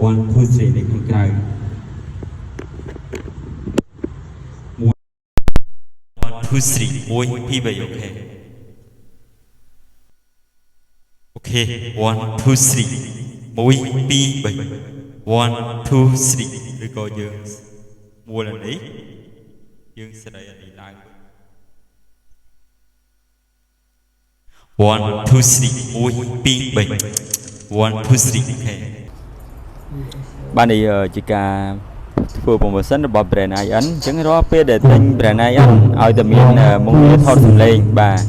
one two three ในខាងក្រៅ one two three 1 2 3 អូខេ one two three 1 2 3 one two three ឬក៏យើងមួលអានេះយើងស្ដីអានេះឡើង one two three 1 2 3 one two three អូខេបាននេះជាការធ្វើ promotion របស់ brand IN អញ្ចឹងរាល់ពេលដែលទិញ brand IN ឲ្យតែមានមុខងារថតសម្លេងបាទ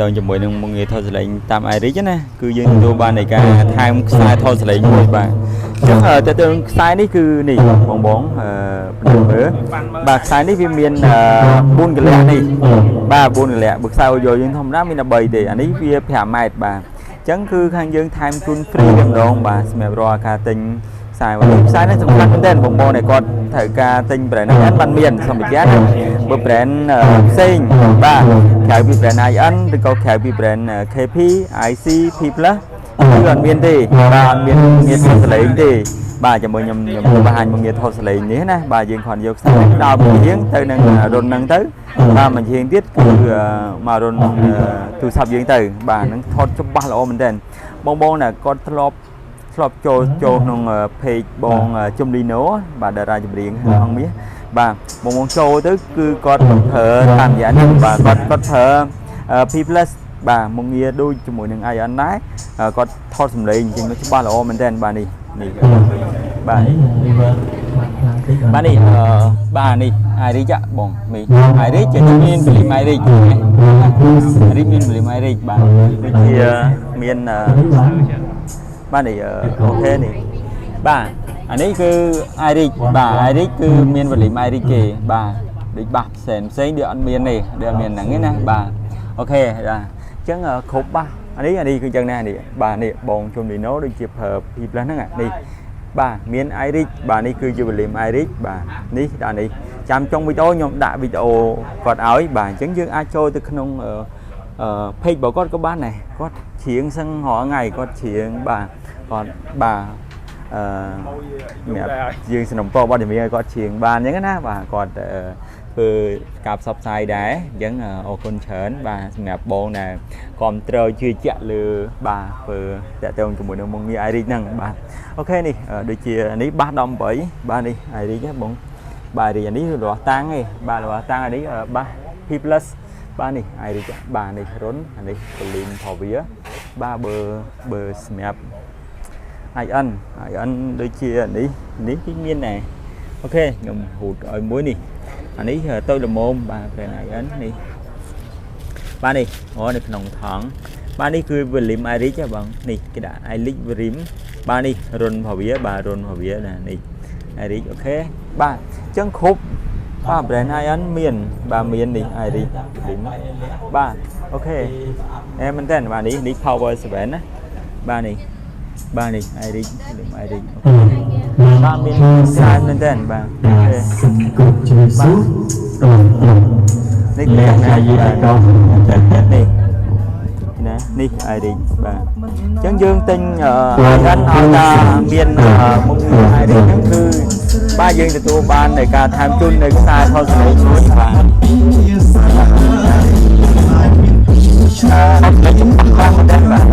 ទៅជាមួយនឹងមុខងារថតសម្លេងតាម iRig ណាគឺយើងទទួលបាននៃការថែមខ្សែថតសម្លេងមួយបាទអញ្ចឹងទៅទៅខ្សែនេះគឺនេះបងមើលបាទខ្សែនេះវាមាន4កលៈនេះបាទ4កលៈបើខ្សែអូយ៉ូយើងធម្មតាមាន13ទេអានេះវា5ម៉ែត្របាទអញ្ចឹងគឺខាងយើងថែមជូន free តែម្ដងបាទសម្រាប់រាល់ការទិញខ្សែនេះសំខាន់មែនទែនបងប្អូនដែលគាត់ត្រូវការទិញ brand IN បានមានសម្ភារៈបើ brand ផ្សេងបាទក្រៅពី brand IN ឬក៏ក្រៅពី brand KP IC P+ គឺអត់មានទេបាទអត់មានងារថតសលេងទេបាទជាមួយខ្ញុំបង្ហាញមួយងារថតសលេងនេះណាបាទយើងគ្រាន់យកខ្សែដល់មួយរៀងទៅនឹងរុនហ្នឹងទៅបាទមួយរៀងទៀតគឺមករុនទូរស័ព្ទយើងទៅបាទហ្នឹងថតច្បាស់ល្អមែនទែនបងណាគាត់ធ្លាប់ចូលក្នុង page បងជុំលីណូបាទតារាចម្រៀងអង្គមាសបាទបងចូលទៅគឺគាត់ប្រើតាមរយៈនេះបាទគាត់ប្រើ P+ បាទមុខងារដូចជាមួយនឹង IN ដែរគាត់ថតសម្លេងចេញមកច្បាស់ល្អមែនទែនបាទនេះបាទបាទនេះបាទនេះ iRig បងមី iRig ជាមាន Blim iRig iRig មាន Blim iRig បាទដូចជាមានបាទនេះអូខេនេះបាទអានេះគឺ iRig បាទ iRig គឺមាន Blim iRig គេបាទដូចបាសផ្សេងដូចអត់មានទេដូចអត់មានហ្នឹងទេណាបាទអូខេបាទអញ្ចឹងគ្រប់បាសអានេះគឺអញ្ចឹងណានេះបាទនេះបងជុំលីណូដូចជាប្រើ P+ ហ្នឹងនេះបាទមាន iRig បាទនេះគឺជា Blim iRig បាទនេះដល់នេះចាំចុងវីដេអូខ្ញុំដាក់វីដេអូគាត់ឲ្យបាទអញ្ចឹងយើងអាចចូលទៅក្នុងpage របស់គាត់ក៏បានដែរគាត់ច្រៀងសឹងរាល់ថ្ងៃគាត់ច្រៀងបាទគាត់បាទយើងสนับสนุนបទចម្រៀងឲ្យគាត់ច្រៀងបានអញ្ចឹងណាបាទគាត់ធ្វើការផ្សព្វផ្សាយដែរអញ្ចឹងអរគុណច្រើនបាទសម្រាប់បងដែលគ្រប់គ្រងជឿជាក់លើបាទធ្វើតាក់ទងជាមួយនឹងមុខងារ iRig ហ្នឹងបាទអូខេនេះដូចជានេះបាស18បាទនេះ iRig ហ៎បងបាទ iRig នេះរស់តាំងឯងបាទរស់តាំងនេះបាស P+ បាទនេះ iRig បាទនេះរុនអានេះ Blim ផងវាបាទបើសម្រាប់ IN ដូចជានេះគឺមានដែរអូខេខ្ញុំហូតឲ្យមួយនេះអានេះទៅល្មមបាទ brand IN នេះបាទនេះនៅក្នុងថងបាទនេះគឺ Blim iRig ហ៎បងនេះគេដាក់ iRig Blim បាទនេះរុនផងវាបាទរុនផងវាណានេះ iRig អូខេបាទអញ្ចឹងគ្រប់បាទ brand IN មានបាទមាននេះ iRig Blim បាទអូខេមែនតើបាទនេះ Power 7ណាបាទនេះiRig Blim iRig បាទមានខ្សែមែនតើបាទសូមគោរពជំរាបសួរនេះអ្នកណាយីអាកោនេះiRig បាទអញ្ចឹងយើងទិញIN ឲ្យថាមានមុខងារ iRig ហ្នឹងគឺបាទយើងទទួលបាននៃការថែមជូននៅខ្សែថតសម្លេងមួយបាទអត់លេចខ្លាំងមែនទេបាទ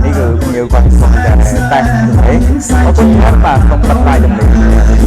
នេះគឺភ្ញៀវគាត់សុំតែអរគុណច្រើនបាទសូមបិទបាយតម្លៃ